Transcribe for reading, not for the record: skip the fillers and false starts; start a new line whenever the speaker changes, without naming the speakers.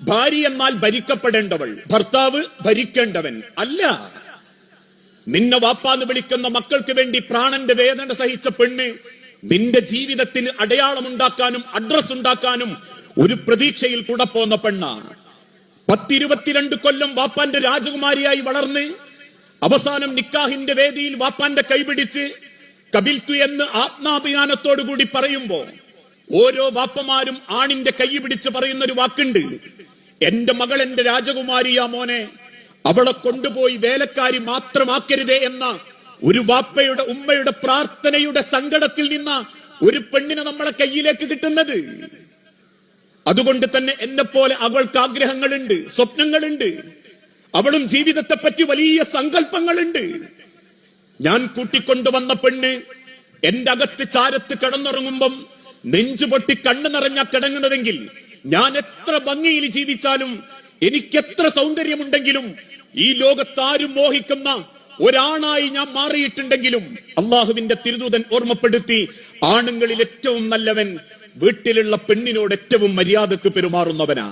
ഭാര്യ എന്നാൽ ഭരിക്കപ്പെടേണ്ടവൾ, ഭർത്താവ് ഭരിക്കേണ്ടവൻ അല്ല. നിന്നെ വാപ്പാന്ന് വിളിക്കുന്ന മക്കൾക്ക് വേണ്ടി പ്രാണന്റെ വേദന സഹിച്ച പെണ്ണ് നിന്റെ ജീവിതത്തിന് അടയാളമുണ്ടാക്കാനും അഡ്രസ് ഉണ്ടാക്കാനും ഒരു പ്രതീക്ഷയിൽ കൂടെ പോന്ന പെണ്ണാണ്. 10-22 കൊല്ലം വാപ്പാന്റെ രാജകുമാരിയായി വളർന്ന് അവസാനം നിക്കാഹിന്റെ വേദിയിൽ വാപ്പാന്റെ കൈപിടിച്ച് കബിൽത്തു എന്ന് ആത്മാഭിമാനത്തോടുകൂടി പറയുമ്പോ ഓരോ വാപ്പമാരും ആണിന്റെ കൈ പിടിച്ച് പറയുന്ന ഒരു വാക്കുണ്ട്, എന്റെ മകൾ എന്റെ രാജകുമാരിയാ മോനെ, അവളെ കൊണ്ടുപോയി വേലക്കാരി മാത്രമാക്കരുതേ എന്ന ഒരു വാപ്പയുടെ ഉമ്മയുടെ പ്രാർത്ഥനയുടെ സങ്കടത്തിൽ നിന്ന ഒരു പെണ്ണിനെ നമ്മളെ കയ്യിലേക്ക് കിട്ടുന്നത്. അതുകൊണ്ട് തന്നെ എന്നെ പോലെ അവൾക്ക് ആഗ്രഹങ്ങളുണ്ട്, സ്വപ്നങ്ങളുണ്ട്, അവളും ജീവിതത്തെ പറ്റി വലിയ സങ്കല്പങ്ങളുണ്ട്. ഞാൻ കൂട്ടിക്കൊണ്ടുവന്ന പെണ്ണ് എന്റെ അകത്ത് ചാരത്ത് കിടന്നുറങ്ങുമ്പം നെഞ്ചുപൊട്ടി കണ്ണു നിറഞ്ഞ കിടങ്ങുന്നതെങ്കിൽ ഞാൻ എത്ര ഭംഗിയിൽ ജീവിച്ചാലും എനിക്കെത്ര സൗന്ദര്യമുണ്ടെങ്കിലും ഈ ലോകത്താരും മോഹിക്കുന്ന ഒരാണായി ഞാൻ മാറിയിട്ടുണ്ടെങ്കിലും അള്ളാഹുവിന്റെ തിരുദൂതൻ ഓർമ്മപ്പെടുത്തി, ആണുങ്ങളിൽ ഏറ്റവും നല്ലവൻ വീട്ടിലുള്ള പെണ്ണിനോട് ഏറ്റവും മര്യാദക്ക് പെരുമാറുന്നവനാ.